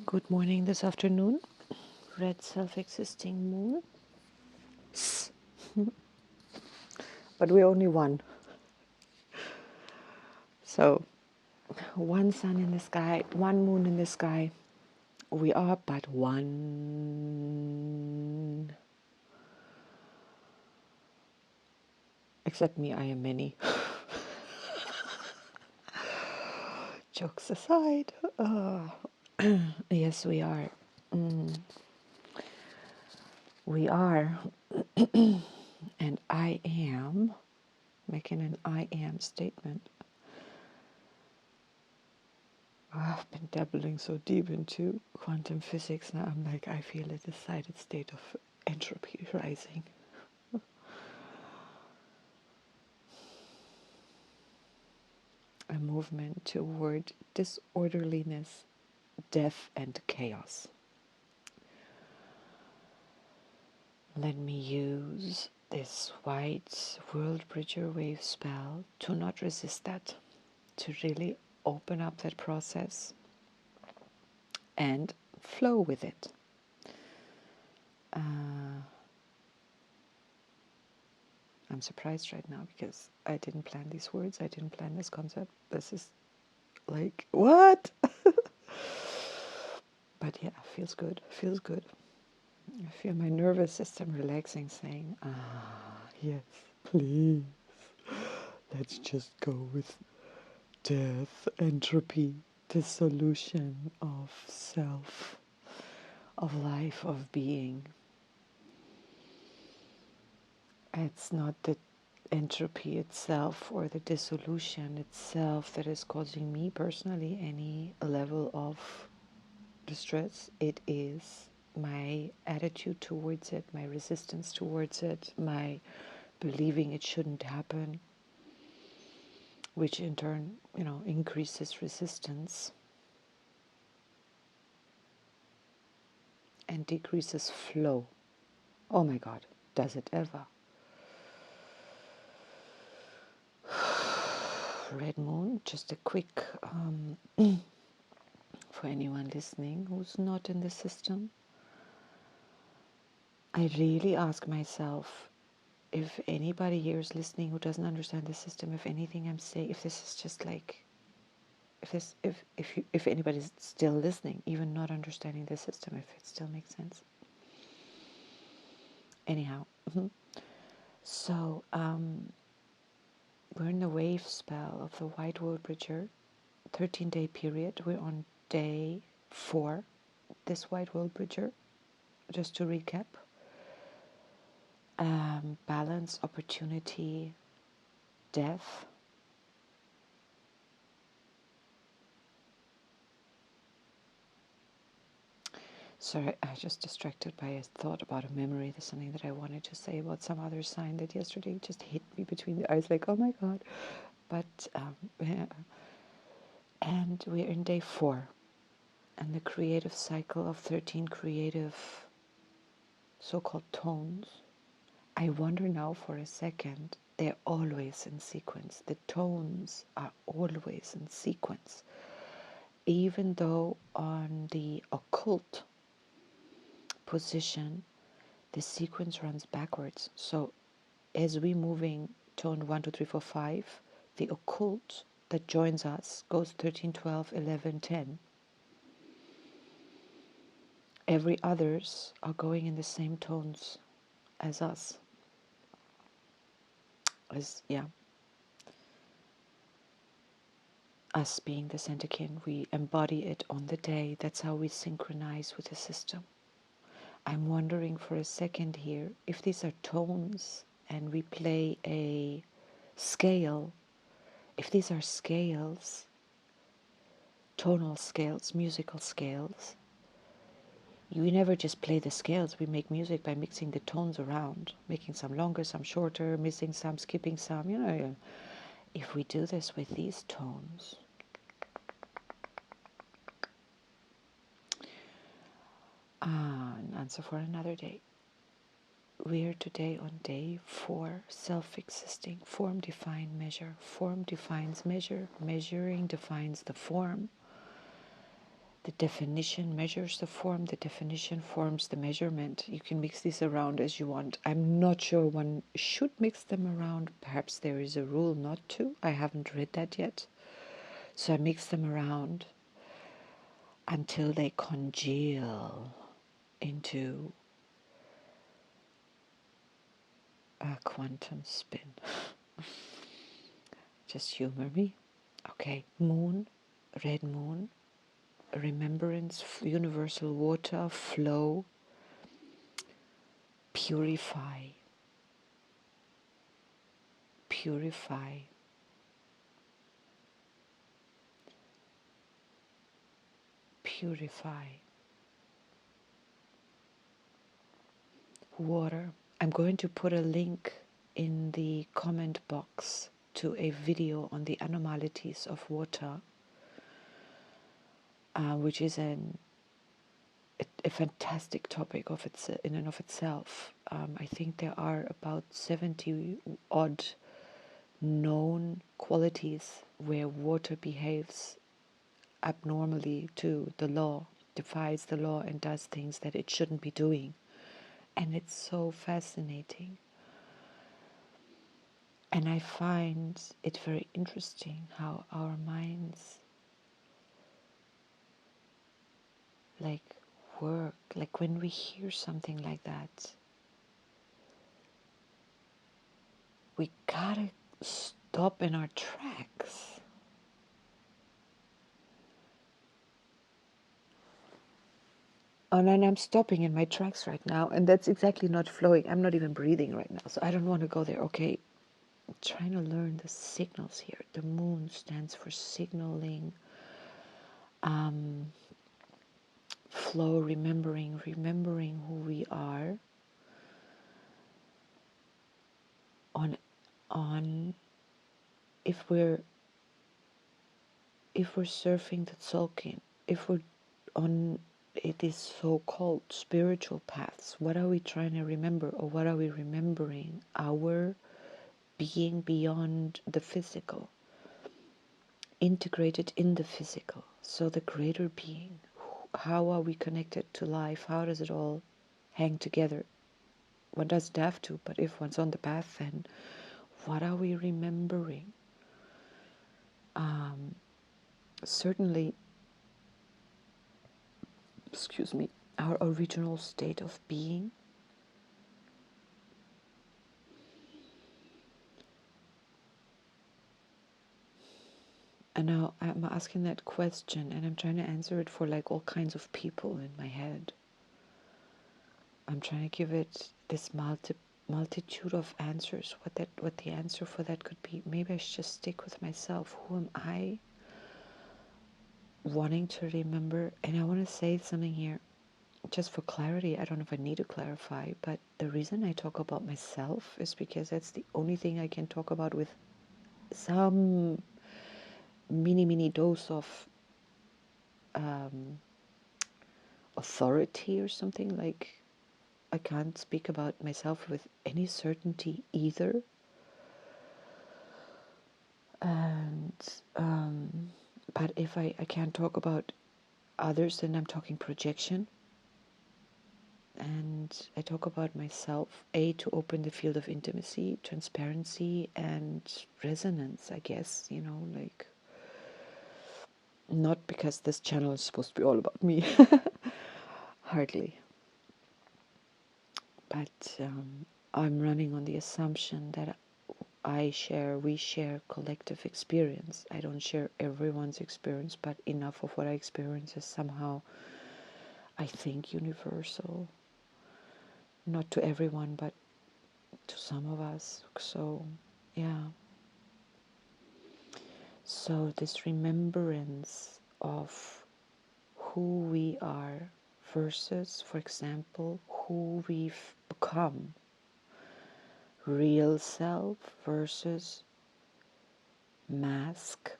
Good morning this afternoon. Red self-existing moon. But we're only one. So, one sun in the sky, one moon in the sky. We are but one. Except me, I am many. Jokes aside. Yes, we are. We are. And I am making an I am statement. I've been dabbling so deep into quantum physics now. I'm like, I feel a decided state of entropy rising. A movement toward disorderliness, death, and chaos. Let me use this white world bridger wave spell to not resist that, to really open up that process and flow with it. I'm surprised right now because I didn't plan these words, I didn't plan this concept. This is like, what? But yeah, feels good, feels good. I feel my nervous system relaxing, saying, yes, please, let's just go with death, entropy, dissolution of self, of life, of being. It's not the entropy itself or the dissolution itself that is causing me personally any level of distress. It is my attitude towards it, my resistance towards it, my believing it shouldn't happen, which in turn, increases resistance and decreases flow. Oh my God, does it ever? Red Moon, just a quick, for anyone listening who's not in the system, I really ask myself, if anybody here is listening who doesn't understand the system, if anything I'm saying, if this is just like, if anybody's still listening, even not understanding the system, if it still makes sense. Anyhow, so we're in the wave spell of the White World Bridger, 13-day period. We're on day 4, this White World Bridger, just to recap. Balance, opportunity, death. Sorry, I just distracted by a thought about a memory. There's something that I wanted to say about some other sign that yesterday just hit me between the eyes, like, oh my God. But, and we're in day 4, and the creative cycle of 13 creative so-called tones. I wonder now for a second, they're always in sequence. The tones are always in sequence. Even though on the occult position, the sequence runs backwards. So as we moving tone 1, 2, 3, 4, 5, the occult that joins us goes 13, 12, 11, 10. Every others are going in the same tones as us. Us being the Centakin, we embody it on the day. That's how we synchronize with the system. I'm wondering for a second here, if these are tones and we play a scale, if these are scales, tonal scales, musical scales, we never just play the scales. We make music by mixing the tones around, making some longer, some shorter, missing some, skipping some, If we do this with these tones, an answer for another day. We're today on day 4, self-existing, form define measure. Form defines measure, measuring defines the form. The definition measures the form, the definition forms the measurement. You can mix these around as you want. I'm not sure one should mix them around. Perhaps there is a rule not to. I haven't read that yet. So I mix them around until they congeal into a quantum spin. Just humor me. Okay, moon, red moon, remembrance, universal water, flow, purify, purify, purify. Water. I'm going to put a link in the comment box to a video on the anomalies of water, which is a fantastic topic of in and of itself. I think there are about 70 odd known qualities where water behaves abnormally to the law, defies the law, and does things that it shouldn't be doing. And it's so fascinating. And I find it very interesting how our minds work. Like when we hear something like that, we gotta stop in our tracks. And then I'm stopping in my tracks right now, and that's exactly not flowing. I'm not even breathing right now, so I don't want to go there. Okay, I'm trying to learn the signals here. The moon stands for signaling, flow, remembering who we are on if we're surfing the Tzolk'in, if we're on these so-called spiritual paths, what are we trying to remember, or what are we remembering? Our being beyond the physical, integrated in the physical. So the greater being, how are we connected to life? How does it all hang together? One doesn't have to, but if one's on the path, then what are we remembering? Certainly, excuse me, our original state of being. And now I'm asking that question, and I'm trying to answer it for like all kinds of people in my head. I'm trying to give it this multitude of answers. What the answer for that could be. Maybe I should just stick with myself. Who am I wanting to remember? And I want to say something here, just for clarity. I don't know if I need to clarify, but the reason I talk about myself is because that's the only thing I can talk about with some mini dose of authority or something. Like, I can't speak about myself with any certainty either. And but if I can't talk about others, then I'm talking projection. And I talk about myself, to open the field of intimacy, transparency, and resonance, I guess, like, not because this channel is supposed to be all about me, hardly. But I'm running on the assumption that we share collective experience. I don't share everyone's experience, but enough of what I experience is somehow, I think, universal. Not to everyone, but to some of us. So, yeah. So this remembrance of who we are versus, for example, who we've become. Real self versus mask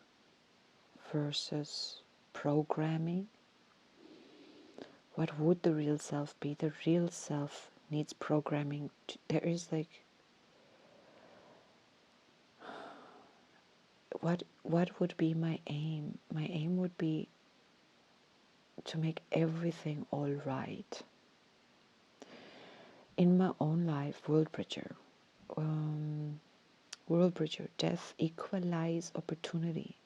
versus programming. What would the real self be? The real self needs programming. There is like, what would be my aim? My aim would be to make everything all right. In my own life, World Bridger, death equalize opportunity.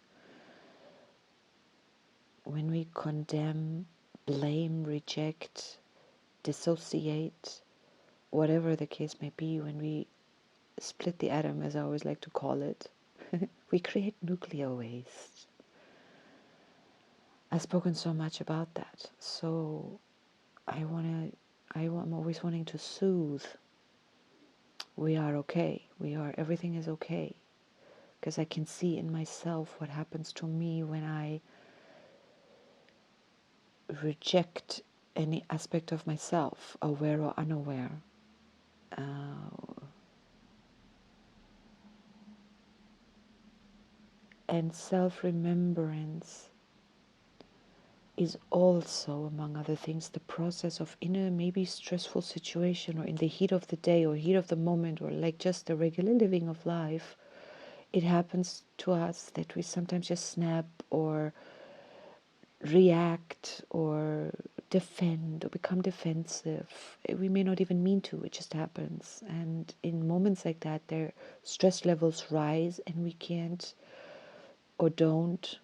When we condemn, blame, reject, dissociate, whatever the case may be, when we split the atom, as I always like to call it, we create nuclear waste. I've spoken so much about that, so I'm always wanting to soothe. We are okay. Everything is okay. Because I can see in myself what happens to me when I reject any aspect of myself, aware or unaware. And self-remembrance is also, among other things, the process of in a maybe stressful situation or in the heat of the day or heat of the moment or like just the regular living of life, it happens to us that we sometimes just snap or react or defend or become defensive. We may not even mean to, it just happens. And in moments like that, their stress levels rise and we can't or don't,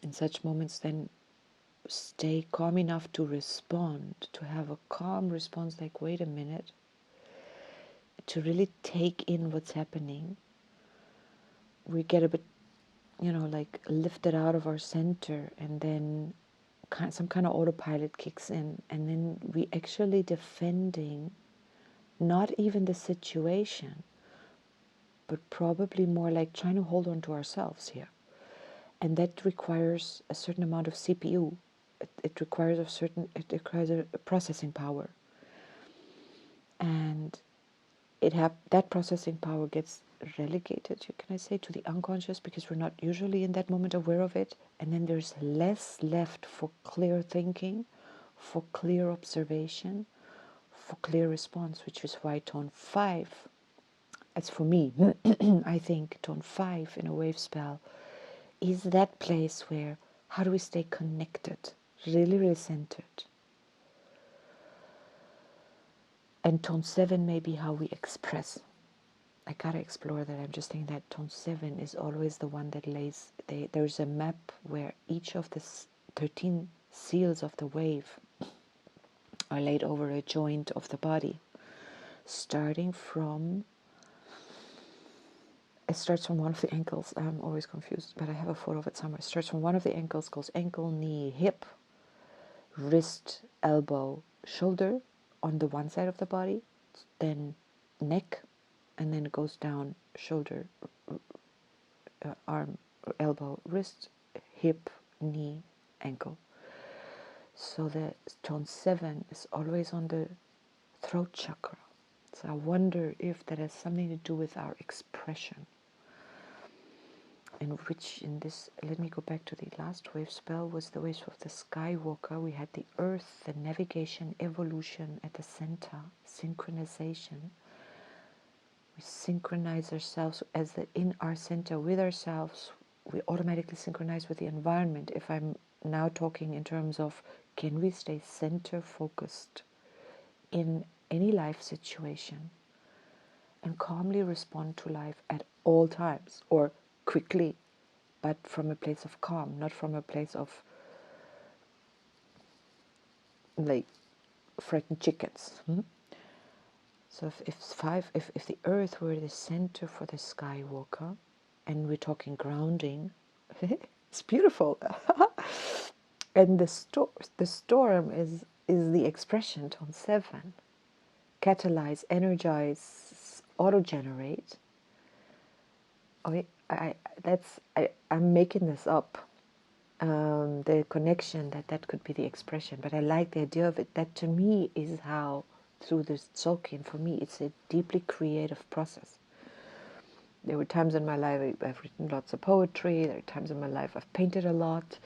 in such moments, then stay calm enough to respond, to have a calm response like, wait a minute, to really take in what's happening. We get a bit, like lifted out of our center, and then some kind of autopilot kicks in, and then we actually defending not even the situation, but probably more like trying to hold on to ourselves here. And that requires a certain amount of CPU. It requires a processing power. And that processing power gets relegated, can I say, to the unconscious, because we're not usually in that moment aware of it. And then there's less left for clear thinking, for clear observation, for clear response, which is why tone 5, as for me, I think tone 5 in a wave spell is that place where, how do we stay connected, really, really centered? And tone 7 may be how we express. I gotta explore that. I'm just thinking that tone 7 is always the one that lays, there's a map where each of the 13 seals of the wave are laid over a joint of the body, starting from, it starts from one of the ankles. I'm always confused, but I have a photo of it somewhere. It starts from one of the ankles, goes ankle, knee, hip, wrist, elbow, shoulder on the one side of the body, then neck, and then it goes down shoulder, arm, elbow, wrist, hip, knee, ankle. So the tone 7 is always on the throat chakra. So I wonder if that has something to do with our expression. And which in this, let me go back to the last wave spell, was the wave of the Skywalker. We had the earth, the navigation, evolution at the center, synchronization. We synchronize ourselves in our center with ourselves. We automatically synchronize with the environment. If I'm now talking in terms of, can we stay center focused in any life situation and calmly respond to life at all times, or quickly, but from a place of calm, not from a place of like frightened chickens. So if the earth were the center for the Skywalker, and we're talking grounding, it's beautiful. And the storm is the expression, tone 7. Catalyze, energize, auto-generate. Okay, I'm making this up. The connection that could be the expression, but I like the idea of it. That to me is how, through this Tzolk'in, for me it's a deeply creative process. There were times in my life I've written lots of poetry. There are times in my life I've painted a lot.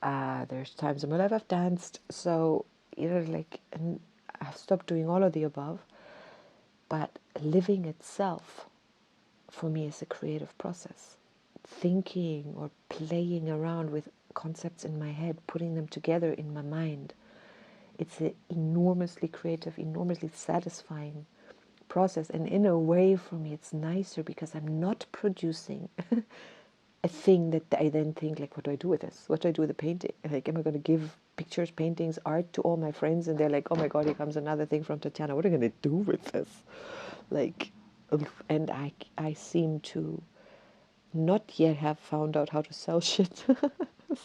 There's times in my life I've danced. So and I've stopped doing all of the above. But living itself, for me, is a creative process. Thinking or playing around with concepts in my head, putting them together in my mind. It's an enormously creative, enormously satisfying process. And in a way, for me, it's nicer because I'm not producing a thing that I then think, like, what do I do with this? What do I do with the painting? Like, am I going to give pictures, paintings, art to all my friends? And they're like, oh my God, here comes another thing from Tatiana. What are you going to do with this? Like, and I seem to not yet have found out how to sell shit.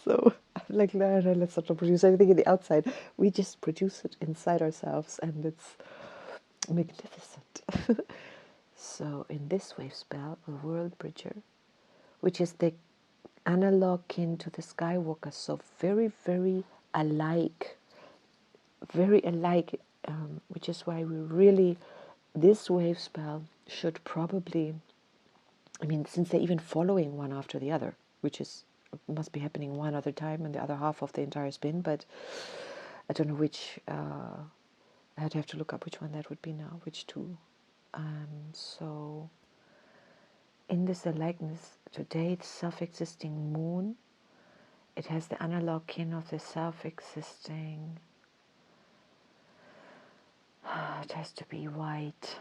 So I'm like, no, let's not produce anything in the outside. We just produce it inside ourselves, and it's magnificent. So in this wave spell, the World Bridger, which is the analog kin to the Skywalker, so very, very alike, which is why we really, this wave spell should probably, I mean, since they're even following one after the other, which is must be happening one other time in the other half of the entire spin, but I don't know which, I'd have to look up which one that would be now, which two. So in this alikeness, today it's self-existing moon. It has the analog kin of the self-existing, it has to be white,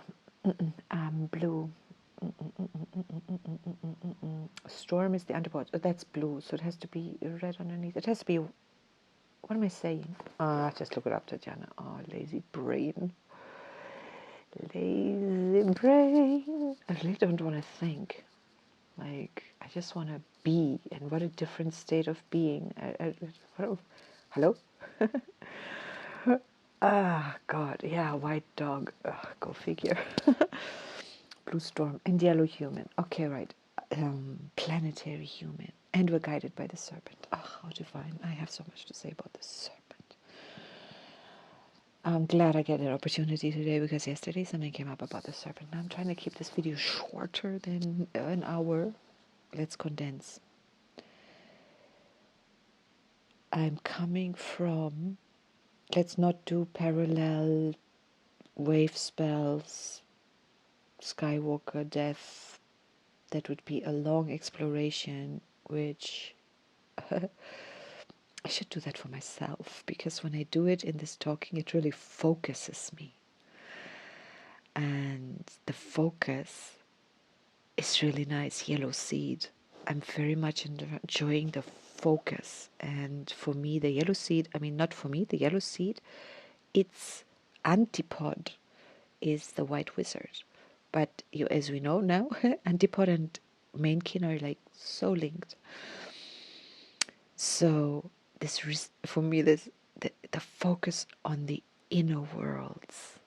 blue. Storm is the antipode. That's blue, so it has to be red underneath. It has to be. What am I saying? Just look it up, Tatiana. Oh, lazy brain. Lazy brain. I really don't want to think. Like, I just want to be. And what a different state of being. Hello? God. Yeah, white dog. Go figure. Blue storm and yellow human. Okay, right. Planetary human. And we're guided by the serpent. How divine. I have so much to say about the serpent. I'm glad I get an opportunity today because yesterday something came up about the serpent. Now I'm trying to keep this video shorter than an hour. Let's condense. I'm coming from, let's not do parallel wave spells, Skywalker, death. That would be a long exploration, which I should do that for myself, because when I do it in this talking, it really focuses me. And the focus is really nice. Yellow seed. I'm very much enjoying the focus. And for me, the yellow seed, I mean, not for me, the yellow seed, its antipode is the white wizard. But as we know now, antipode and mainkin are like so linked. So for me, the focus on the inner worlds,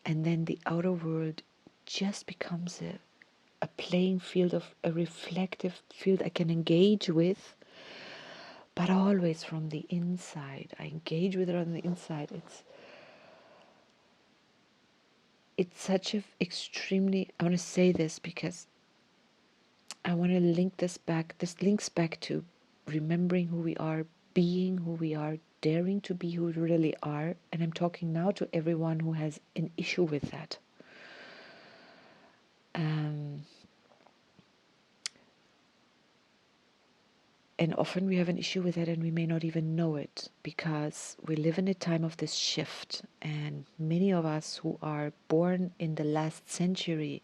and then the outer world just becomes a playing field, of a reflective field I can engage with, but always from the inside. I engage with it on the inside. It's such a extremely, I want to say this because I want to link this back. This links back to remembering who we are, being who we are, daring to be who we really are. And I'm talking now to everyone who has an issue with that. And often we have an issue with that and we may not even know it, because we live in a time of this shift, and many of us who are born in the last century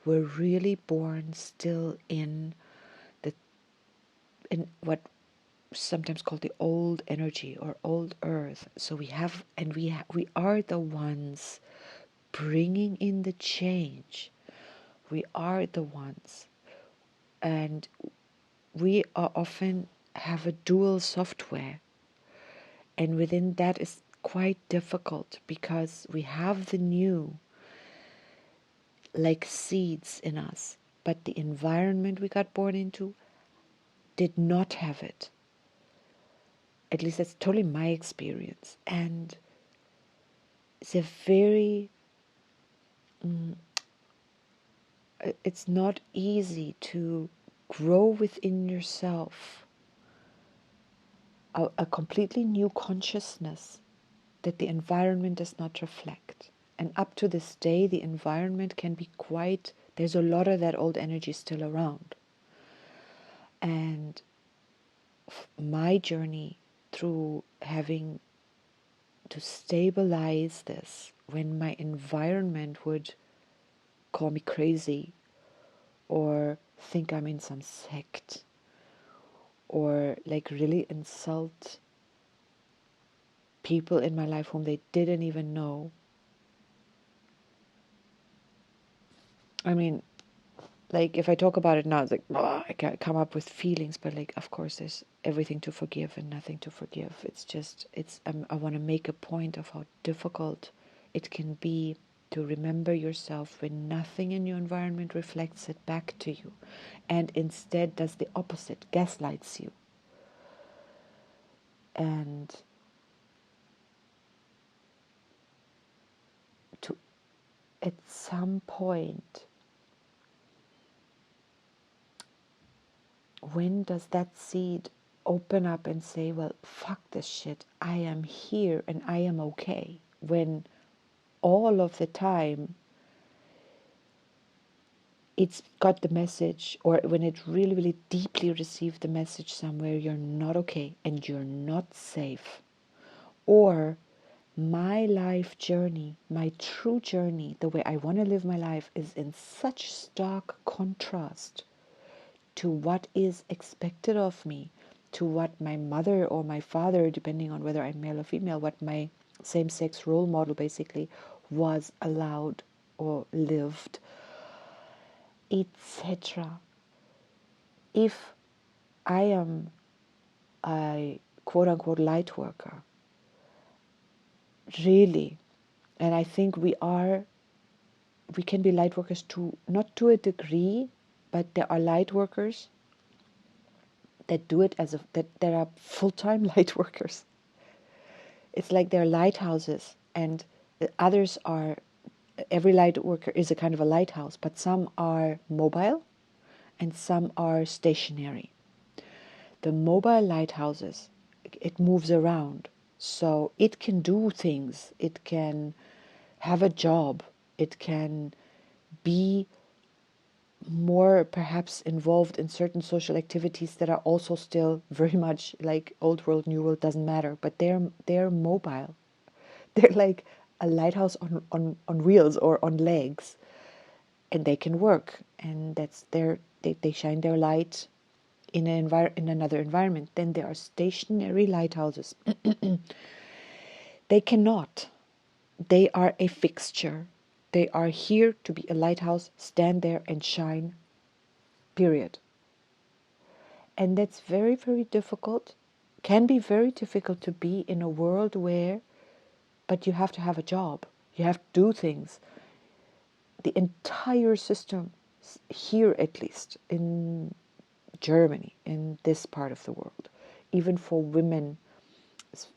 were really born still in what sometimes called the old energy or old earth. So we are the ones bringing in the change. We are the ones, and we are often have a dual software, and within that is quite difficult because we have the new like seeds in us, but the environment we got born into did not have it. At least that's totally my experience. And it's a very it's not easy to grow within yourself a completely new consciousness that the environment does not reflect. And up to this day, the environment can be there's a lot of that old energy still around. And my journey through having to stabilize this when my environment would call me crazy or think I'm in some sect or like really insult people in my life whom they didn't even know. I mean, like if I talk about it now, it's like I can't come up with feelings, but like of course there's everything to forgive and nothing to forgive. It's just I want to make a point of how difficult it can be to remember yourself when nothing in your environment reflects it back to you, and instead does the opposite, gaslights you. And to at some point, when does that seed open up and say, well, fuck this shit, I am here and I am okay, when all of the time it's got the message, or when it really, really deeply received the message somewhere, you're not okay and you're not safe. Or my life journey, my true journey, the way I want to live my life is in such stark contrast to what is expected of me, to what my mother or my father, depending on whether I'm male or female, what my same-sex role model basically was allowed or lived, etc. If I am a quote-unquote light worker, really, and I think we can be light workers to, not to a degree, but there are light workers that do it that there are full-time light workers. It's like they're lighthouses, and others are, every light worker is a kind of a lighthouse, but some are mobile and some are stationary. The mobile lighthouses, it moves around, so it can do things, it can have a job, it can be more perhaps involved in certain social activities that are also still very much like old world, new world, doesn't matter, but they're mobile. They're like a lighthouse on wheels or on legs, and they can work, and that's they shine their light in in another environment. Then there are stationary lighthouses. They cannot. They are a fixture. They are here to be a lighthouse, stand there and shine, period. And that's very, very difficult, can be very difficult to be in a world where, but you have to have a job, you have to do things. The entire system, here at least, in Germany, in this part of the world, even for women,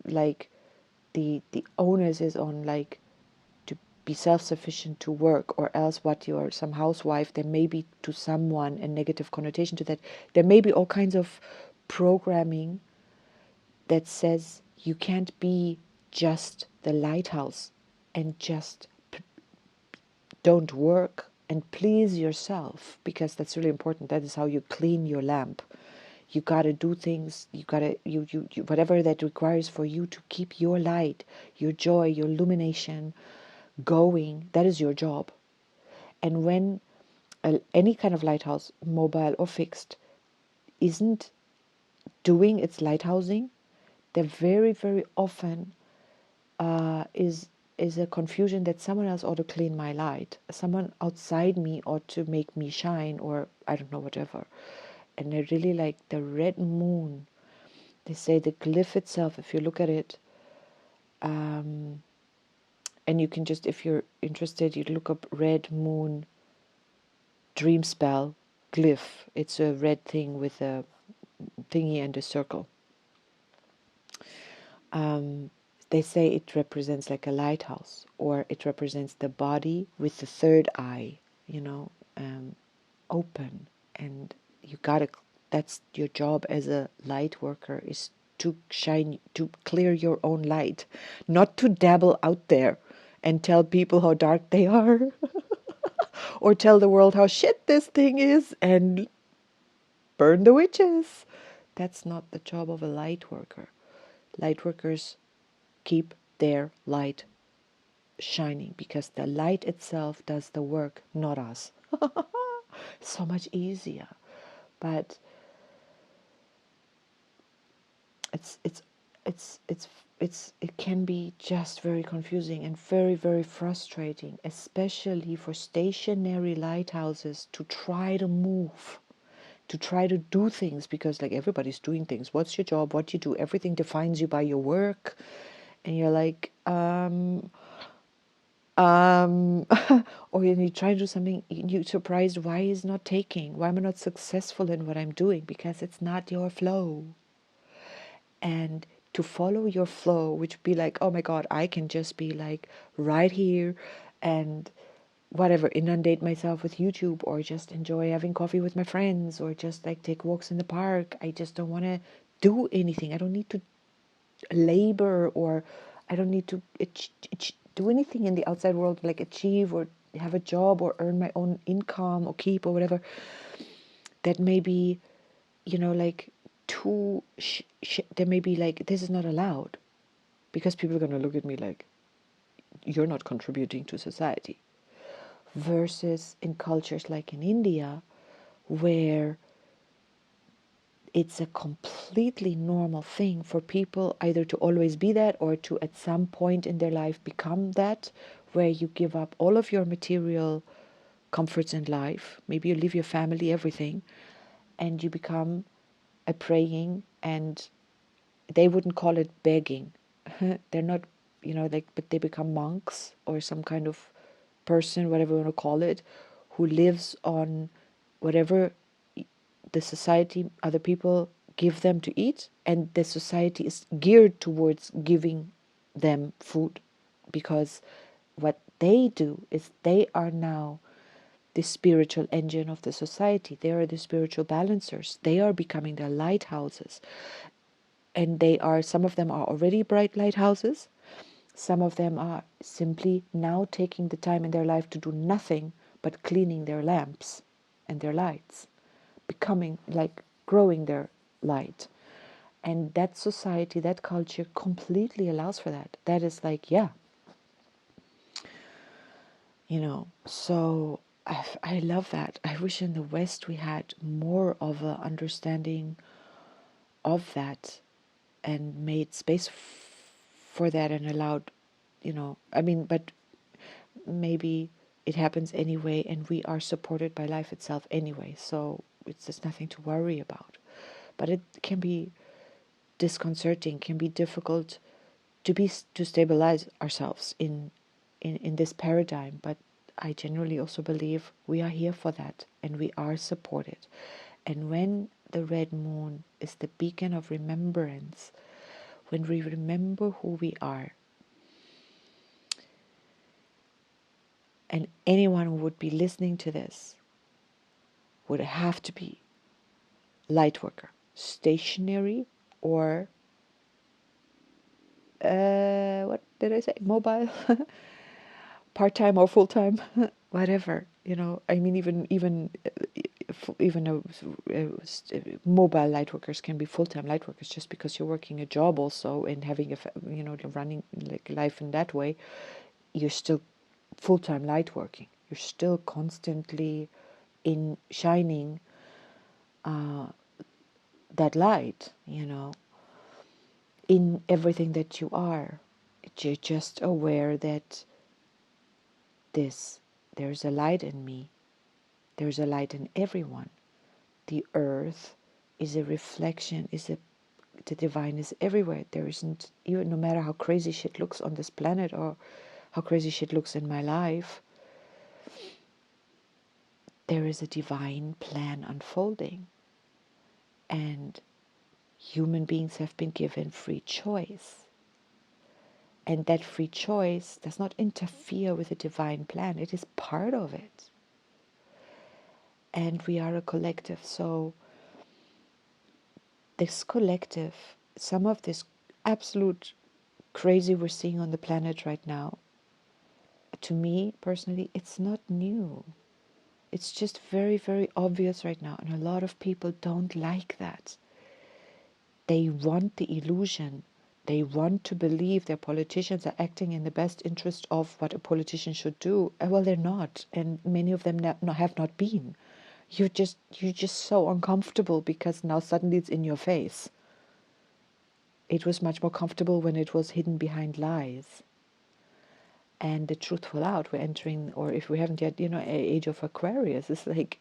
like the onus is on like to be self-sufficient to work, or else what, you are some housewife. There may be to someone a negative connotation to that. There may be all kinds of programming that says you can't be just the lighthouse and just don't work and please yourself, because that's really important. That is how you clean your lamp. You got to do things, you got to you whatever that requires for you to keep your light, your joy, your illumination going. That is your job. And when any kind of lighthouse, mobile or fixed, isn't doing its lighthousing, there very, very often is a confusion that someone else ought to clean my light, someone outside me ought to make me shine, or I don't know, whatever. And I really like the red moon. They say the glyph itself, if you look at it, and you can just, if you're interested, you look up red moon dream spell glyph. It's a red thing with a thingy and a circle. They say it represents like a lighthouse, or it represents the body with the third eye, open. And you gotta, that's your job as a light worker, is to shine, to clear your own light, not to dabble out there and tell people how dark they are or tell the world how shit this thing is and burn the witches. That's not the job of a light worker. Light workers keep their light shining because the light itself does the work, not us. So much easier. But it can be just very confusing and very, very frustrating, especially for stationary lighthouses to try to move, to try to do things, because like everybody's doing things. What's your job? What you do? Everything defines you by your work. And you're like, or you try to do something, you're surprised why it's not taking, why am I not successful in what I'm doing? Because it's not your flow. And to follow your flow, which be like, oh my God, I can just be like right here and whatever, inundate myself with YouTube, or just enjoy having coffee with my friends, or just like take walks in the park. I just don't want to do anything. I don't need to labor, or I don't need to do anything in the outside world, like achieve or have a job or earn my own income or keep or whatever. That may be, like too, there may be like, this is not allowed, because people are going to look at me like, you're not contributing to society. Versus in cultures like in India, where it's a completely normal thing for people either to always be that, or to at some point in their life become that, where you give up all of your material comforts in life, maybe you leave your family, everything, and you become a praying, and they wouldn't call it begging. They're not, like, but they become monks or some kind of person, whatever you want to call it, who lives on whatever the society, other people give them to eat, and the society is geared towards giving them food, because what they do is they are now the spiritual engine of the society. They are the spiritual balancers. They are becoming the lighthouses. And they are, some of them are already bright lighthouses. Some of them are simply now taking the time in their life to do nothing but cleaning their lamps and their lights, becoming like growing their light. And that society, that culture completely allows for that. That is like, yeah, so I love that. I wish in the West we had more of an understanding of that, and made space for that, and allowed, but maybe it happens anyway, and we are supported by life itself anyway, so it's just nothing to worry about. But it can be disconcerting, can be difficult to stabilize ourselves in this paradigm. But I genuinely also believe we are here for that, and we are supported. And when the red moon is the beacon of remembrance, when we remember who we are, and anyone who would be listening to this would have to be light worker, stationary, or what did I say? Mobile, part-time or full-time, whatever. I mean, even mobile light workers can be full-time light workers. Just because you're working a job also and having running like life in that way, you're still full-time light working. You're still constantly in shining that light, in everything that you are. You're just aware that there's a light in me. There's a light in everyone. The earth is a reflection, the divine is everywhere. There isn't, even no matter how crazy shit looks on this planet, or how crazy shit looks in my life, there is a divine plan unfolding. And human beings have been given free choice. And that free choice does not interfere with the divine plan. It is part of it. And we are a collective. So this collective, some of this absolute crazy we're seeing on the planet right now, to me personally, it's not new. It's just very, very obvious right now. And a lot of people don't like that. They want the illusion. They want to believe their politicians are acting in the best interest of what a politician should do. Well, they're not, and many of them have not been. You're just so uncomfortable because now suddenly it's in your face. It was much more comfortable when it was hidden behind lies. And the truth will out. We're entering, or if we haven't yet, age of Aquarius. It's like,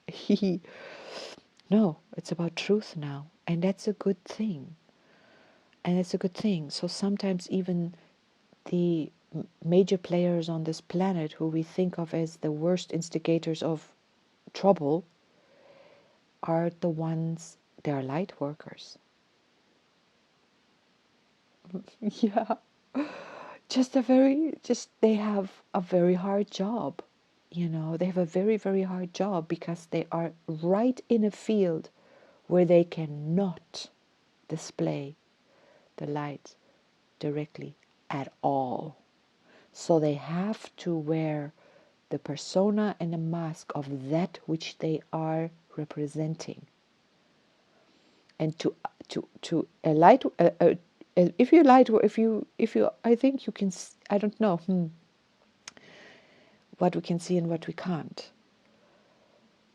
no, it's about truth now. And that's a good thing. And it's a good thing. So sometimes even the major players on this planet who we think of as the worst instigators of trouble are the ones, they are light workers. Yeah. They have a very hard job. They have a very, very hard job because they are right in a field where they cannot display the light directly at all. So they have to wear the persona and the mask of that which they are representing. And to a light, if you light, if you, I think you can. I don't know what we can see and what we can't.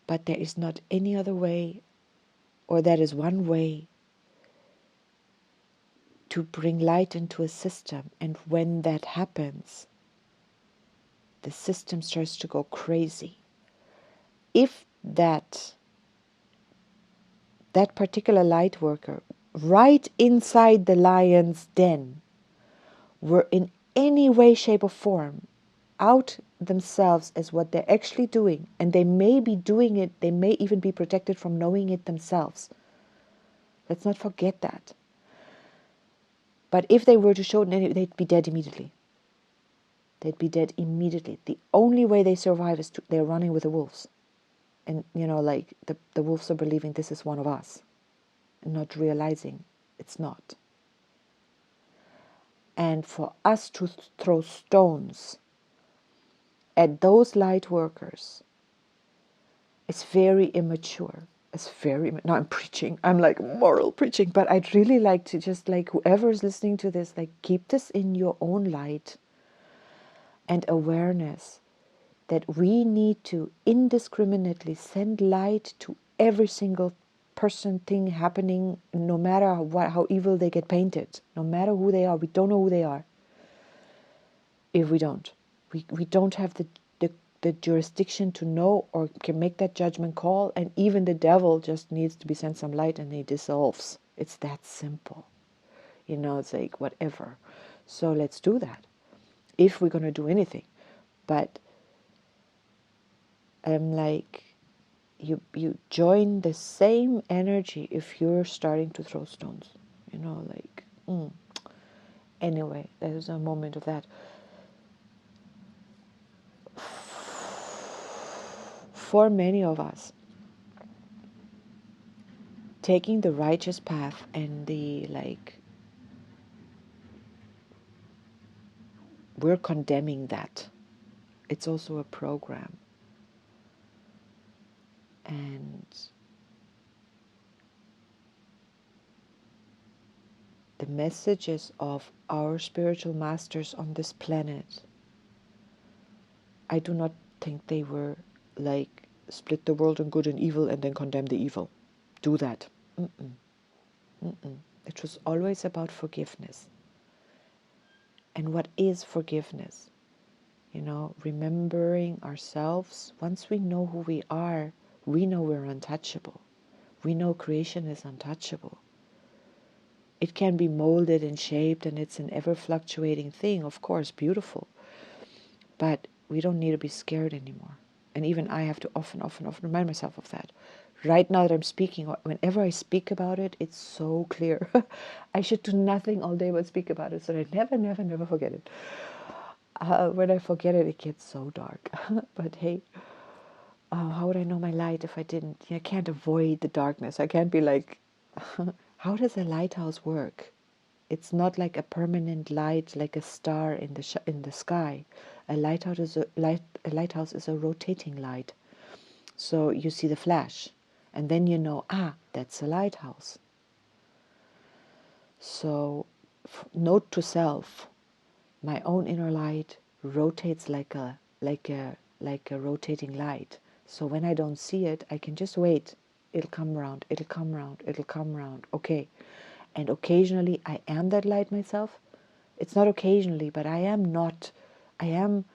But there is not any other way, or that is one way to bring light into a system. And when that happens, the system starts to go crazy. If that particular light worker, right inside the lion's den, were in any way, shape, or form out themselves as what they're actually doing, and they may be doing it, they may even be protected from knowing it themselves. Let's not forget that. But if they were to show it, they'd be dead immediately. They'd be dead immediately. The only way they survive is they're running with the wolves. And, like the wolves are believing this is one of us, and not realizing it's not. And for us to throw stones at those light workers, it's very immature. Now I'm preaching. I'm like moral preaching, but I'd really like to just, like, whoever's listening to this, like, keep this in your own light and awareness that we need to indiscriminately send light to every single person, thing happening, no matter how evil they get painted, no matter who they are. We don't know who they are. If we don't, we don't have the jurisdiction to know or can make that judgment call. And even the devil just needs to be sent some light and he dissolves. It's that simple. It's like whatever. So let's do that if we're going to do anything. But I'm like, you join the same energy if you're starting to throw stones. Anyway, there's a moment of that. For many of us, taking the righteous path and we're condemning that. It's also a program. And the messages of our spiritual masters on this planet, I do not think they were like split the world in good and evil and then condemn the evil. Do that. It was always about forgiveness. And what is forgiveness? Remembering ourselves. Once we know who we are, we know we're untouchable. We know creation is untouchable. It can be molded and shaped, and it's an ever-fluctuating thing, of course, beautiful. But we don't need to be scared anymore. And even I have to often remind myself of that. Right now that I'm speaking, or whenever I speak about it, it's so clear. I should do nothing all day but speak about it, so that I never forget it. When I forget it, it gets so dark. But hey, how would I know my light if I didn't? I can't avoid the darkness. I can't be like, how does a lighthouse work? It's not like a permanent light, like a star in the sky. A lighthouse is a rotating light. So you see the flash, and then that's a lighthouse. So, note to self, my own inner light rotates like a rotating light. So when I don't see it, I can just wait. It'll come around, it'll come around, it'll come around. Okay. And occasionally I am that light myself. It's not occasionally, but I am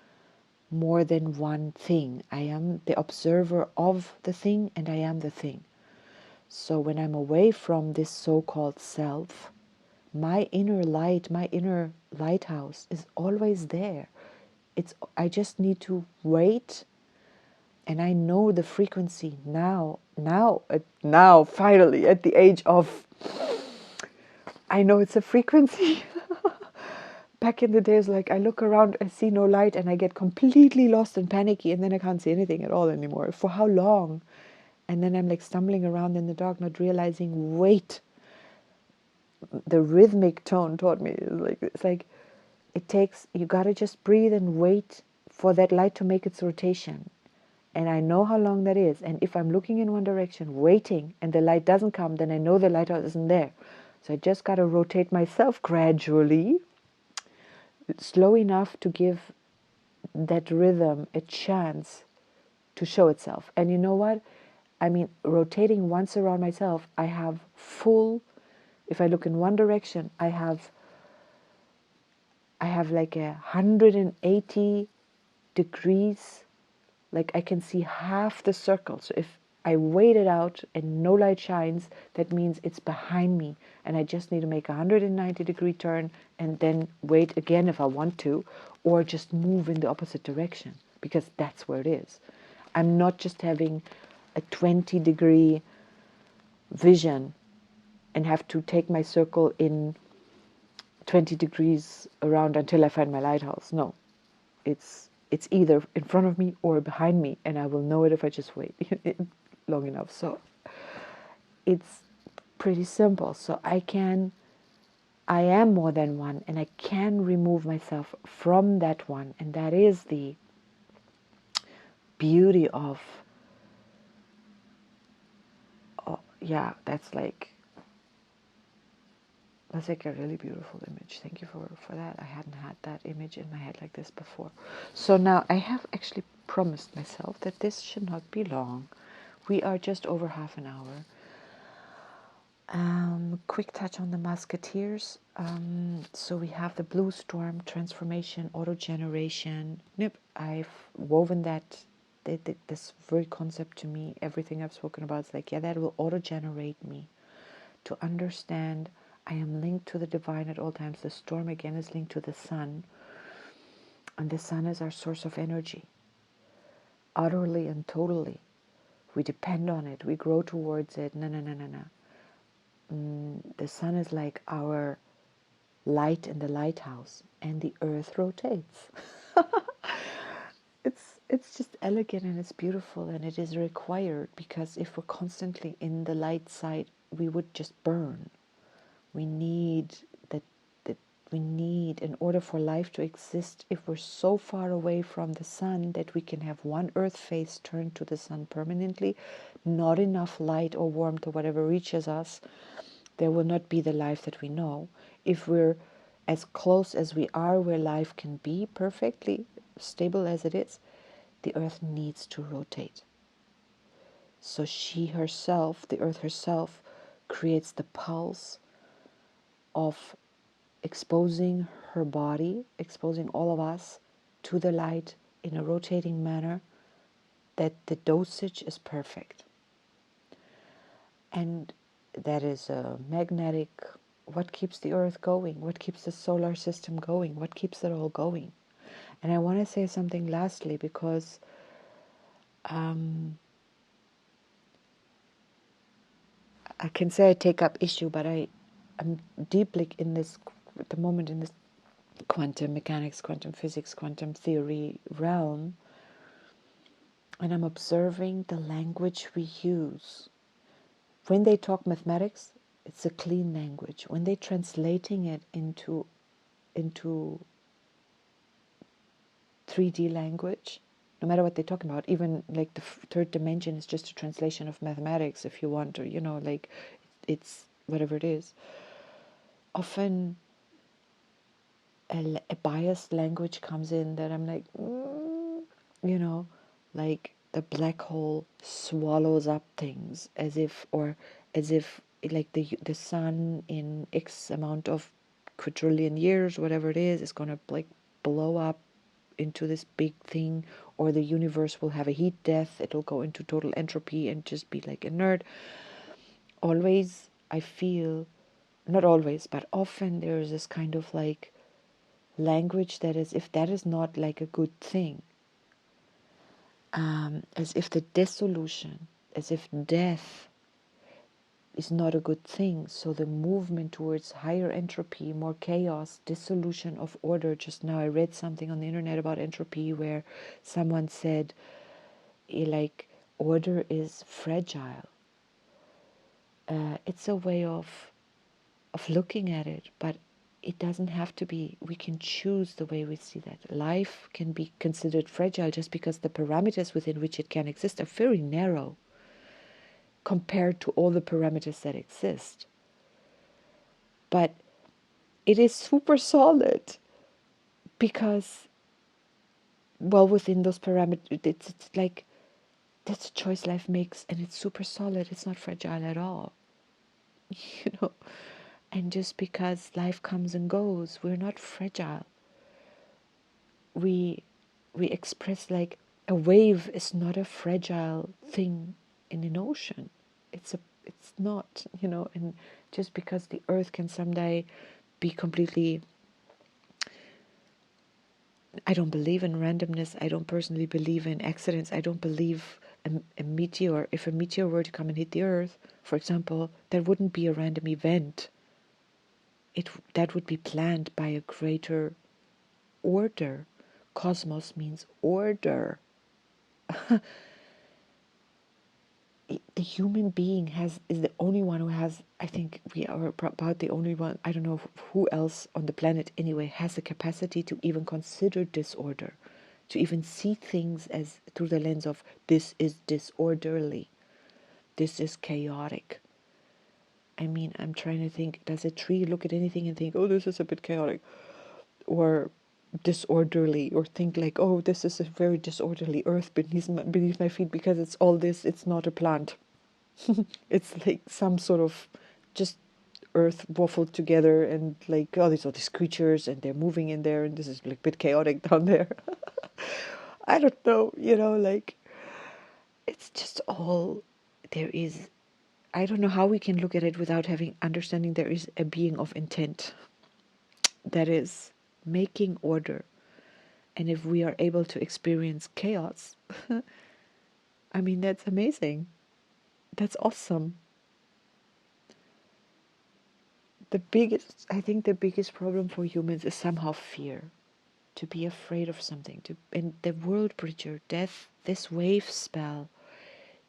more than one thing. I am the observer of the thing, and I am the thing. So when I'm away from this so-called self, my inner light, my inner lighthouse is always there. I just need to wait, and I know the frequency now finally at the age of, I know it's a frequency. Back in the days, like I look around, I see no light, and I get completely lost and panicky, and then I can't see anything at all anymore. For how long? And then I'm like stumbling around in the dark, not realizing, wait, the rhythmic tone taught me. It's like it takes, you gotta just breathe and wait for that light to make its rotation. And I know how long that is. And if I'm looking in one direction, waiting, and the light doesn't come, then I know the light isn't there. So I just gotta rotate myself gradually, slow enough to give that rhythm a chance to show itself. And you know what? I mean, rotating once around myself, I have full, if I look in one direction, I have like 180 degrees, like I can see half the circle. So if I wait it out and no light shines, that means it's behind me, and I just need to make a 190-degree turn and then wait again if I want to, or just move in the opposite direction, because that's where it is. I'm not just having a 20-degree vision and have to take my circle in 20 degrees around until I find my lighthouse. No, it's either in front of me or behind me, and I will know it if I just wait long enough. So it's pretty simple. So I am more than one, and I can remove myself from that one, and that is the beauty of, yeah, that's like a really beautiful image. Thank you for that. I hadn't had that image in my head like this before. So now I have actually promised myself that this should not be long. We are just over half an hour. Quick touch on the Musketeers. So we have the Blue Storm, transformation, auto-generation. Yep, I've woven this very concept to me. Everything I've spoken about is like, yeah, that will auto-generate me to understand I am linked to the divine at all times. The storm again is linked to the sun, and the sun is our source of energy, utterly and totally. We depend on it. We grow towards it. No, no, no, no, no. The sun is like our light in the lighthouse, and the earth rotates. It's just elegant, and it's beautiful, and it is required, because if we're constantly in the light side, we would just burn. We need that we need, in order for life to exist, if we're so far away from the sun that we can have one earth face turned to the sun permanently, not enough light or warmth or whatever reaches us, there will not be the life that we know. If we're as close as we are where life can be, perfectly stable as it is, the earth needs to rotate. So she herself, the earth herself, creates the pulse of exposing her body, exposing all of us to the light in a rotating manner, that the dosage is perfect. And that is a magnetic, what keeps the earth going? What keeps the solar system going? What keeps it all going? And I want to say something lastly, because I can say I take up issue, but I'm deeply in this, at the moment, in this quantum mechanics, quantum physics, quantum theory realm, and I'm observing the language we use. When they talk mathematics, it's a clean language. When they're translating it into 3D language, no matter what they're talking about, even like the third dimension is just a translation of mathematics, if you want, or like it's whatever it is. often a biased language comes in that I'm like, you know, like the black hole swallows up things as if like the sun in X amount of quadrillion years, whatever it is going to like blow up into this big thing, or the universe will have a heat death, it'll go into total entropy and just be like inert. Always, I feel, not always, but often there is this kind of like language that is, if that is not like a good thing, as if the dissolution, as if death is not a good thing. So the movement towards higher entropy, more chaos, dissolution of order. Just now I read something on the internet about entropy where someone said, like, order is fragile. It's a way of looking at it, but it doesn't have to be. We can choose the way we see that. Life can be considered fragile just because the parameters within which it can exist are very narrow compared to all the parameters that exist. But it is super solid because, well, within those parameters, it's like that's a choice life makes, and it's super solid. It's not fragile at all, you know. And just because life comes and goes, we're not fragile. We express like a wave is not a fragile thing in an ocean. It's not, you know. And just because the earth can someday be completely, I don't believe in randomness. I don't personally believe in accidents. I don't believe a meteor, if a meteor were to come and hit the earth, for example, that wouldn't be a random event. That would be planned by a greater order. Cosmos means order. The human being is the only one who has, I think we are about the only one, I don't know who else on the planet anyway, has the capacity to even consider disorder, to even see things as through the lens of this is disorderly, this is chaotic. I mean, I'm trying to think, does a tree look at anything and think, oh, this is a bit chaotic, or disorderly, or think like, oh, this is a very disorderly earth beneath my feet because it's all this, it's not a plant. It's like some sort of just earth waffled together, and like, oh, these are these creatures and they're moving in there, and this is like a bit chaotic down there. I don't know, you know, like it's just all there is. I don't know how we can look at it without having understanding there is a being of intent that is making order. And if we are able to experience chaos, I mean, that's amazing. That's awesome. I think the biggest problem for humans is somehow fear. To be afraid of something. And the world bridger, death, this wave spell,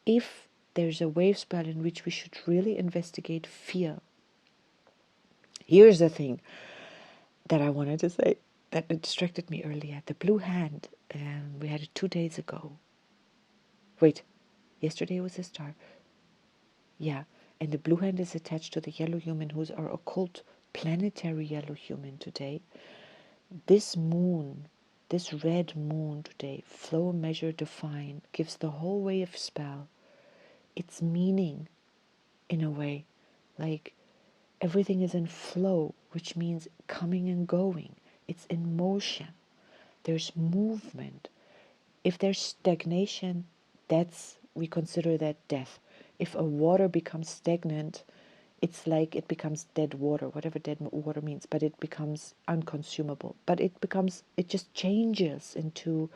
if there's a wave spell in which we should really investigate fear. Here's the thing that I wanted to say that distracted me earlier. The blue hand, we had it 2 days ago. Wait, yesterday was a star. Yeah, and the blue hand is attached to the yellow human, who's our occult planetary yellow human today. This moon, this red moon today, flow, measure, define, gives the whole wave spell its meaning in a way. Like everything is in flow, which means coming and going. It's in motion. There's movement. If there's stagnation, we consider that death. If a water becomes stagnant, it's like it becomes dead water, whatever dead water means, but it becomes unconsumable. But it just changes into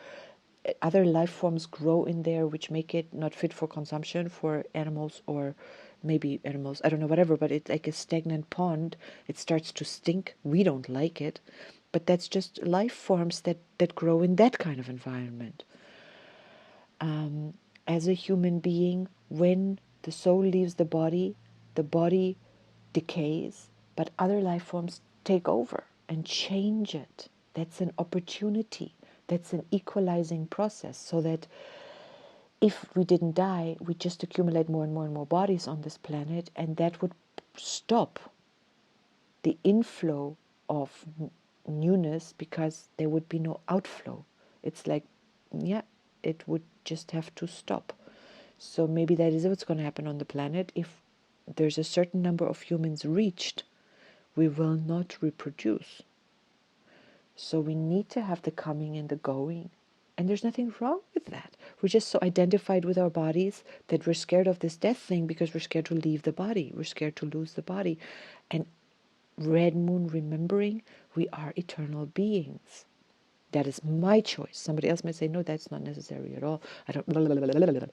other life forms grow in there, which make it not fit for consumption for animals, or maybe animals, I don't know, whatever, but it's like a stagnant pond. It starts to stink. We don't like it, but that's just life forms that grow in that kind of environment. As a human being, when the soul leaves the body decays, but other life forms take over and change it. That's an opportunity. That's an equalizing process, so that if we didn't die, we just accumulate more and more and more bodies on this planet, and that would stop. the inflow of newness, because there would be no outflow. It's like, yeah, it would just have to stop. So maybe that is what's going to happen on the planet. If there's a certain number of humans reached, we will not reproduce. So we need to have the coming and the going. And there's nothing wrong with that. We're just so identified with our bodies that we're scared of this death thing because we're scared to leave the body. We're scared to lose the body. And Red Moon remembering, we are eternal beings. That is my choice. Somebody else might say, no, that's not necessary at all. I don't. Blah, blah, blah, blah, blah.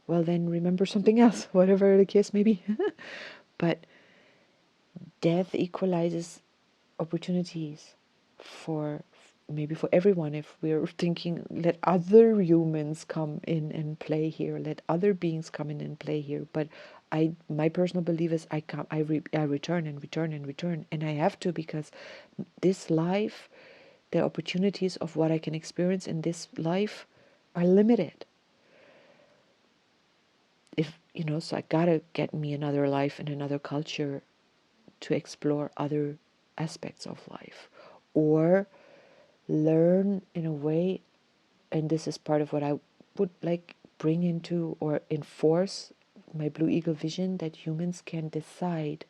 Well, then remember something else, whatever the case may be. But death equalizes opportunities for maybe for everyone. If we're thinking, let other humans come in and play here, let other beings come in and play here. But my personal belief is I return and return and return, and I have to, because this life, the opportunities of what I can experience in this life are limited. If so I gotta get me another life in another culture to explore other aspects of life, or learn in a way. And this is part of what I would like bring into or enforce my Blue Eagle vision, that humans can decide.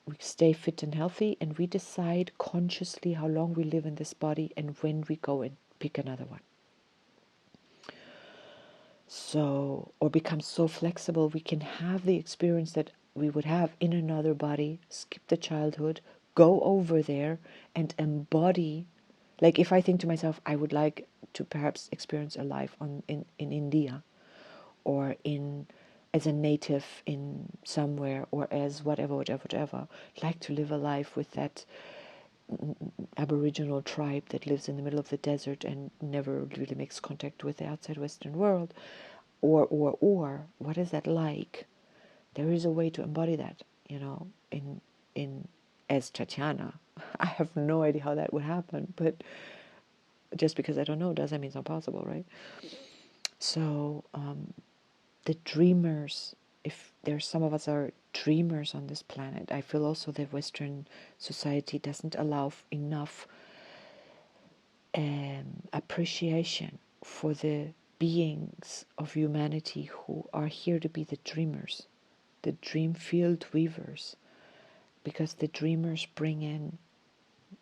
We stay fit and healthy, and we decide consciously how long we live in this body and when we go and pick another one. So, or become so flexible, we can have the experience that we would have in another body, skip the childhood, go over there and embody. Like if I think to myself, I would like to perhaps experience a life in India, or in as a native in somewhere, or as whatever, like to live a life with that Aboriginal tribe that lives in the middle of the desert and never really makes contact with the outside Western world, or what is that like? There is a way to embody that, in as Tatiana. I have no idea how that would happen, but just because I don't know doesn't mean it's not possible, right? So the dreamers, if there's some of us are dreamers on this planet, I feel also that Western society doesn't allow enough appreciation for the beings of humanity who are here to be the dreamers, the dream field weavers, because the dreamers bring in,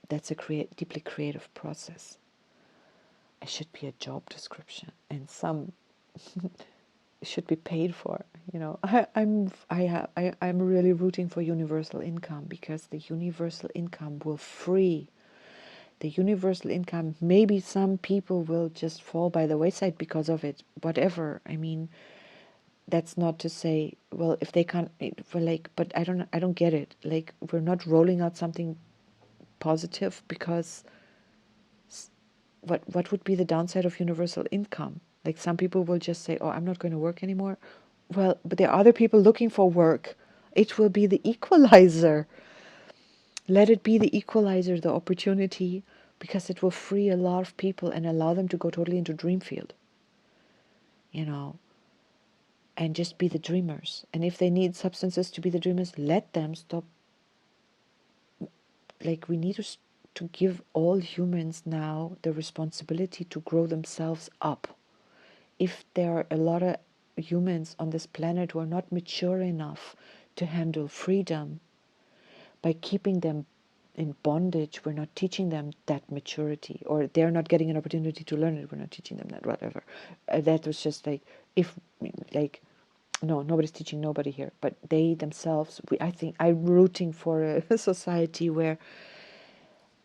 that's a deeply creative process. It should be a job description, and some should be paid for. I'm really rooting for universal income, because the universal income will free. The universal income, maybe some people will just fall by the wayside because of it, whatever. I mean, that's not to say, well, if they can't, but I don't get it. Like, we're not rolling out something positive, because what would be the downside of universal income? Like, some people will just say, oh, I'm not going to work anymore. Well, but there are other people looking for work. It will be the equalizer. Let it be the equalizer, the opportunity, because it will free a lot of people and allow them to go totally into dream field, and just be the dreamers. And if they need substances to be the dreamers, let them stop. Like, we need to give all humans now the responsibility to grow themselves up. If there are a lot of humans on this planet who are not mature enough to handle freedom, by keeping them in bondage, we're not teaching them that maturity, or they're not getting an opportunity to learn it. We're not teaching them that, whatever. That was just like, no, nobody's teaching nobody here, but they themselves. I think I'm rooting for a society where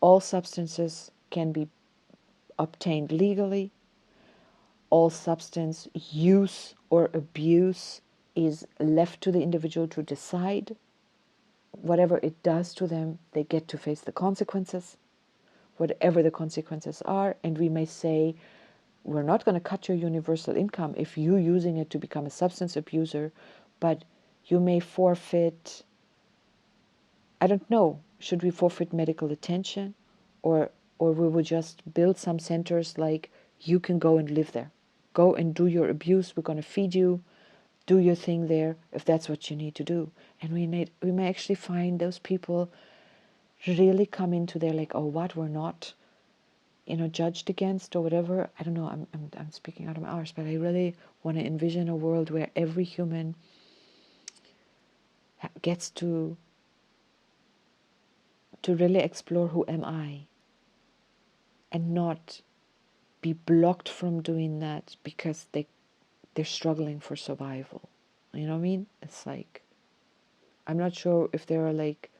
all substances can be obtained legally. All substance use or abuse is left to the individual to decide. Whatever it does to them, they get to face the consequences, whatever the consequences are. And we may say, we're not going to cut your universal income if you're using it to become a substance abuser, but you may forfeit, I don't know, should we forfeit medical attention? Or we will just build some centers, like, you can go and live there. Go and do your abuse, we're going to feed you, do your thing there if that's what you need to do. And we may actually find those people really come into their like, oh, what, we're not, judged against or whatever. I don't know. I'm speaking out of my arse, but I really want to envision a world where every human gets to really explore who am I, and not be blocked from doing that because they're struggling for survival. You know what I mean? It's like, I'm not sure if there are like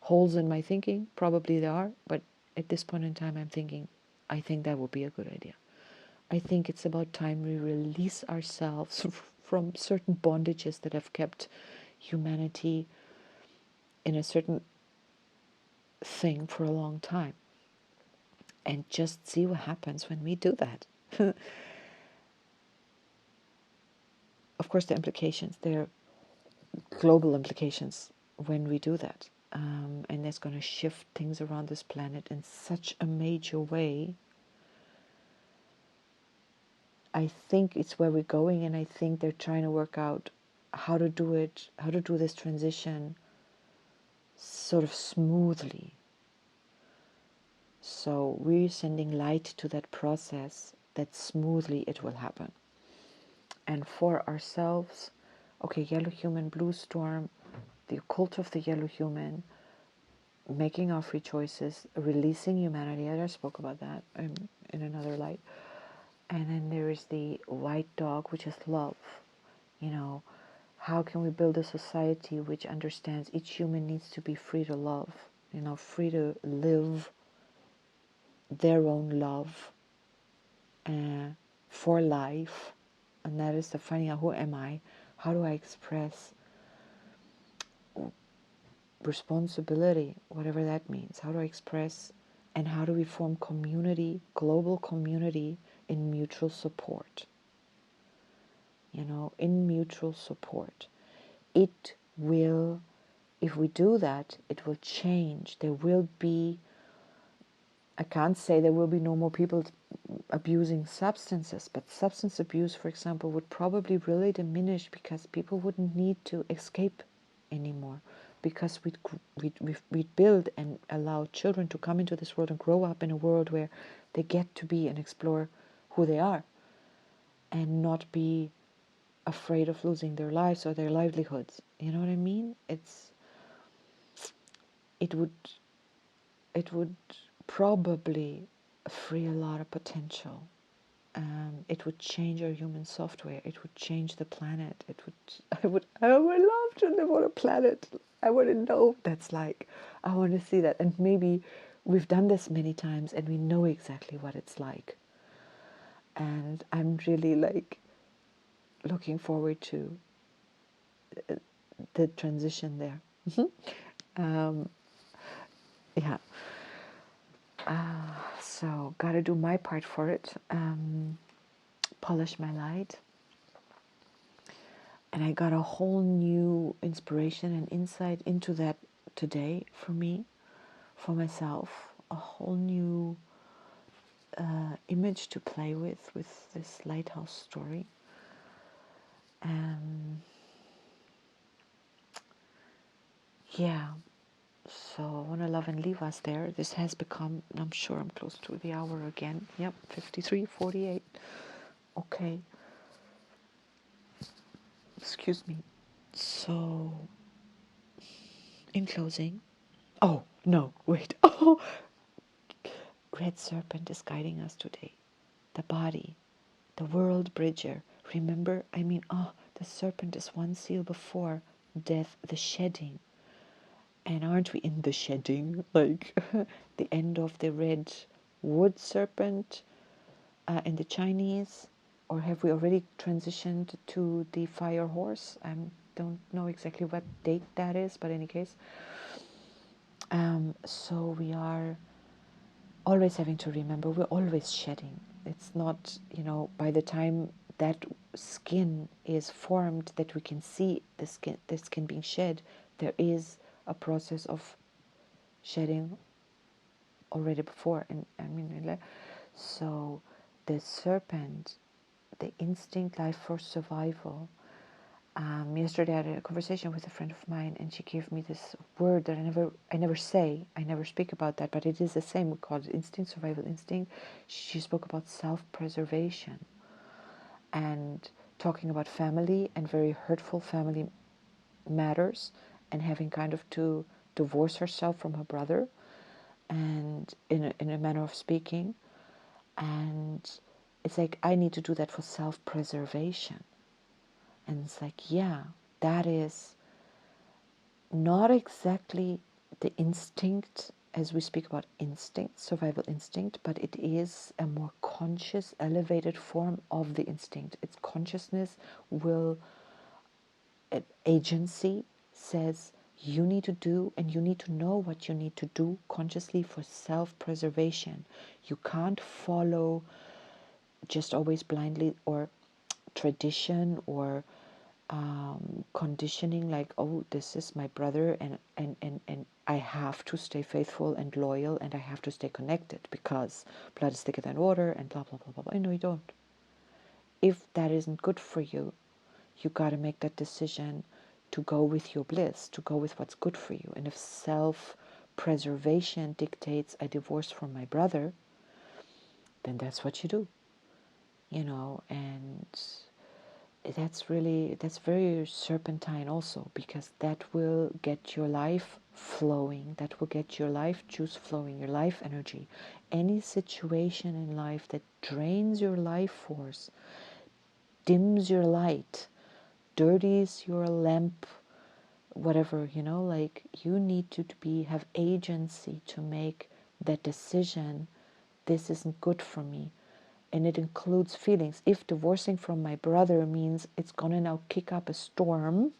holes in my thinking. Probably there are, but at this point in time, I'm thinking, I think that would be a good idea. I think it's about time we release ourselves from certain bondages that have kept humanity in a certain thing for a long time, and just see what happens when we do that. Of course, the implications, they're global implications when we do that. And it's going to shift things around this planet in such a major way. I think it's where we're going, and I think they're trying to work out how to do it, how to do this transition sort of smoothly. So we're sending light to that process that smoothly it will happen. And for ourselves, okay, yellow human, blue storm, the occult of the yellow human, making our free choices, releasing humanity. I just spoke about that in another light. And then there is the white dog, which is love. How can we build a society which understands each human needs to be free to love, free to live their own love for life. And that is the finding out, who am I? How do I express responsibility, whatever that means? How do I express, and how do we form community, global community, in mutual support? In mutual support. It will, if we do that, it will change. There will be, I can't say there will be no more people abusing substances, but substance abuse, for example, would probably really diminish because people wouldn't need to escape anymore, because we'd build and allow children to come into this world and grow up in a world where they get to be and explore who they are and not be afraid of losing their lives or their livelihoods. You know what I mean? It would probably free a lot of potential. It would change our human software. It would change the planet. I would love to live on a planet. I want to know what that's like. I want to see that. And maybe we've done this many times and we know exactly what it's like. And I'm really like looking forward to the transition there. um, yeah. So gotta do my part for it. Polish my light. And I got a whole new inspiration and insight into that today for me, for myself. A whole new image to play with this lighthouse story. Yeah, so I want to love and leave us there. This has become, I'm sure I'm close to the hour again. Yep, 53:48. Okay. Excuse me. So, in closing, oh, no, wait. Oh, Red Serpent is guiding us today. The body, the world bridger. Remember, the serpent is one seal before death, the shedding. And aren't we in the shedding? Like the end of the red wood serpent in the Chinese? Or have we already transitioned to the fire horse? I don't know exactly what date that is, but in any case. So we are always having to remember we're always shedding. It's not, by the time that skin is formed, that we can see the skin being shed, there is a process of shedding already before. And so the serpent, the instinct life for survival, Yesterday I had a conversation with a friend of mine, and she gave me this word that I never say, I never speak about that, but it is the same. We call it instinct, survival instinct. She spoke about self-preservation and talking about family and very hurtful family matters, and having kind of to divorce herself from her brother, and in a manner of speaking, and it's like I need to do that for self-preservation. And it's like, yeah, that is not exactly the instinct as we speak about instinct, survival instinct, but it is a more conscious, elevated form of the instinct. Its consciousness will, agency says you need to do, and you need to know what you need to do consciously for self-preservation. You can't follow just always blindly, or tradition, or conditioning, like, oh, this is my brother, and I have to stay faithful and loyal, and I have to stay connected because blood is thicker than water, and blah blah blah blah blah. No, you don't. If that isn't good for you, you got to make that decision to go with your bliss, to go with what's good for you. And if self-preservation dictates I divorce from my brother, then that's what you do, and that's very serpentine also, because that will get your life flowing, that will get your life juice flowing, your life energy. Any situation in life that drains your life force, dims your light, dirties your lamp, whatever, like, you need to have agency to make that decision. This isn't good for me. And it includes feelings. If divorcing from my brother means it's gonna now kick up a storm,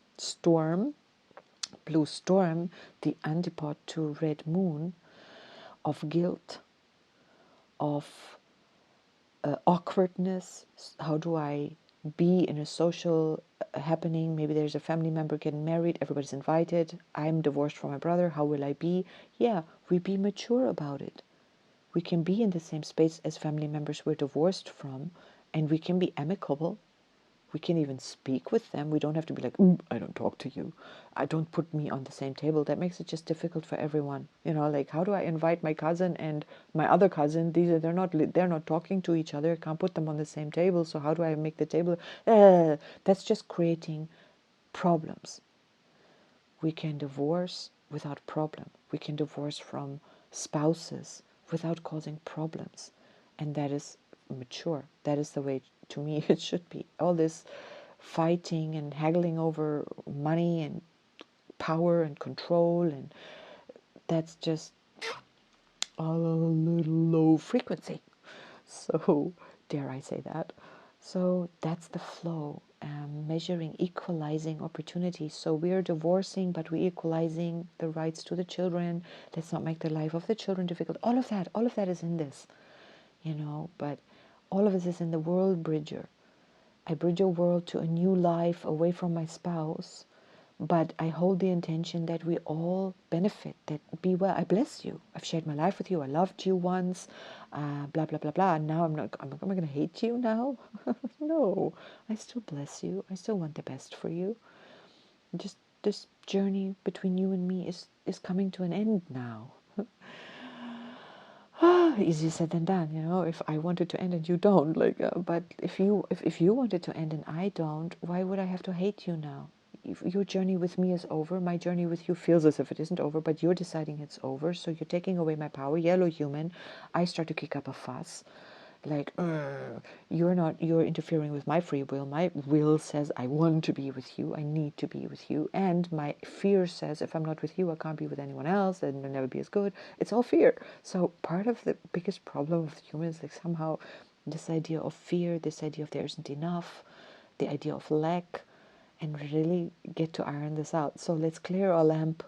blue storm, the antipode to red moon, of guilt, of awkwardness. How do I be in a social happening? Maybe there's a family member getting married, everybody's invited, I'm divorced from my brother, how will I be? Yeah, we be mature about it. We can be in the same space as family members we're divorced from, and we can be amicable. We can even speak with them. We don't have to be like, I don't talk to you. I don't put me on the same table. That makes it just difficult for everyone. Like, how do I invite my cousin and my other cousin? They're not talking to each other. I can't put them on the same table. So how do I make the table? That's just creating problems. We can divorce without problem. We can divorce from spouses without causing problems. And that is mature. That is the way, to me, it should be. All this fighting and haggling over money and power and control, and that's just a little low frequency. So, dare I say that? So that's the flow, measuring, equalizing opportunities. So we're divorcing, but we're equalizing the rights to the children. Let's not make the life of the children difficult. All of that is in this, but all of this is in the world bridger. I bridge a world to a new life away from my spouse, but I hold the intention that we all benefit, that be well. I bless you. I've shared my life with you. I loved you once, blah, blah, blah, blah. And now am I going to hate you now? No, I still bless you. I still want the best for you. Just this journey between you and me is coming to an end now. Easier said than done, if I wanted to end and you don't, but if you wanted to end and I don't, why would I have to hate you now? If your journey with me is over, my journey with you feels as if it isn't over, but you're deciding it's over, so you're taking away my power. Yellow human, I start to kick up a fuss, like, you're interfering with my free will. My will says I want to be with you, I need to be with you, and my fear says if I'm not with you, I can't be with anyone else, and it'll never be as good. It's all fear. So part of the biggest problem of humans, like, somehow this idea of fear, this idea of there isn't enough, the idea of lack, and really get to iron this out. So let's clear our lamp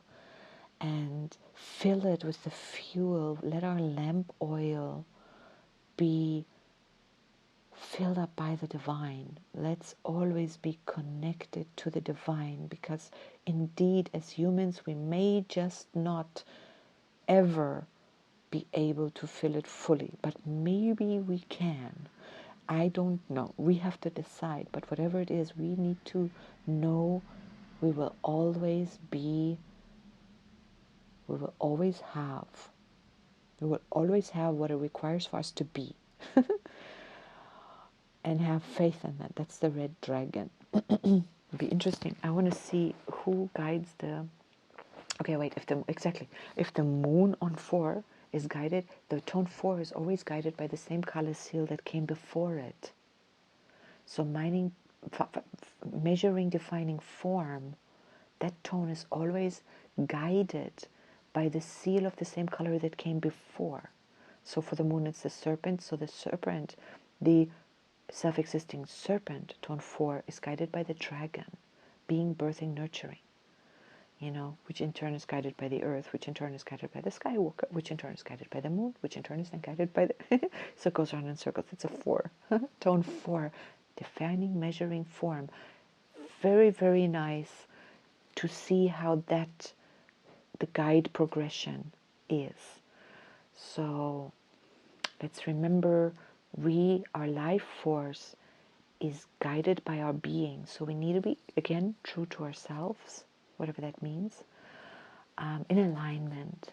and fill it with the fuel. Let our lamp oil be filled up by the divine. Let's always be connected to the divine, because indeed, as humans, we may just not ever be able to fill it fully, but maybe we can. I don't know. We have to decide. But whatever it is, we need to know we will always be, we will always have, we will always have what it requires for us to be. And have faith in that. That's the red dragon. It'd be interesting. I want to see who guides the. Okay, wait. If the moon on 4 is guided, the tone 4 is always guided by the same color seal that came before it. So measuring, defining form, that tone is always guided by the seal of the same color that came before. So for the moon, it's the serpent. So the serpent, the self-existing serpent, tone 4, is guided by the dragon, being, birthing, nurturing, which in turn is guided by the earth, which in turn is guided by the skywalker, which in turn is guided by the moon, which in turn is then guided by the so it goes around in circles. It's a 4. Tone 4, defining, measuring form. Very, very nice to see how that the guide progression is. So let's remember, our life force is guided by our being. So we need to be, again, true to ourselves, whatever that means, in alignment,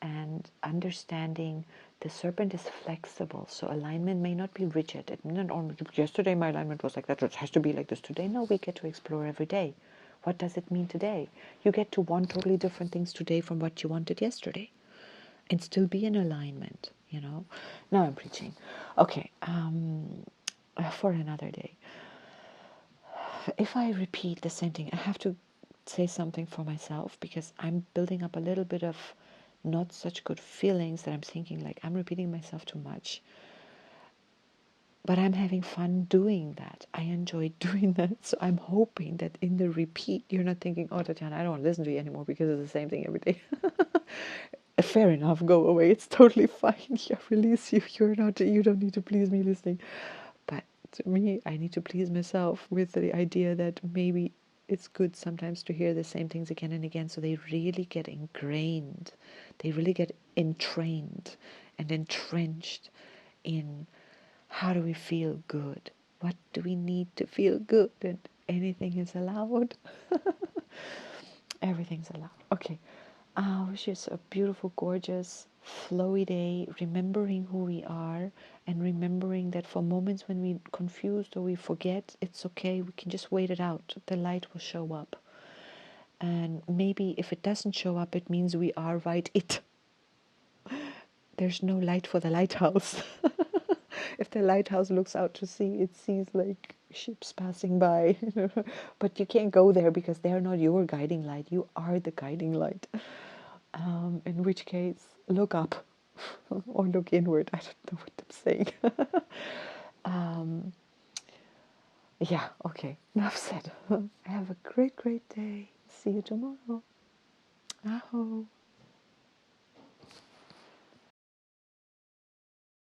and understanding the serpent is flexible. So alignment may not be rigid. It may not only, yesterday my alignment was like that, it has to be like this today. No, we get to explore every day. What does it mean today? You get to want totally different things today from what you wanted yesterday, and still be in alignment, Now I'm preaching. Okay, for another day. If I repeat the same thing, I have to say something for myself, because I'm building up a little bit of not such good feelings that I'm thinking like I'm repeating myself too much. But I'm having fun doing that. I enjoy doing that. So I'm hoping that in the repeat, you're not thinking, oh, Tatiana, I don't want to listen to you anymore because it's the same thing every day. Fair enough, go away. It's totally fine. Yeah, release you. You don't need to please me listening. But to me, I need to please myself with the idea that maybe it's good sometimes to hear the same things again and again, so they really get ingrained. They really get entrained and entrenched in how do we feel good? What do we need to feel good? And anything is allowed. Everything's allowed. Okay. I wish you a beautiful, gorgeous, flowy day, remembering who we are, and remembering that for moments when we're confused or we forget, it's okay. We can just wait it out. The light will show up. And maybe if it doesn't show up, it means we are right. There's no light for the lighthouse. If the lighthouse looks out to sea, it sees like ships passing by. But you can't go there because they're not your guiding light. You are the guiding light. In which case, look up or look inward. I don't know what I'm saying. Yeah, okay. Enough said. Have a great, great day. See you tomorrow. Aho.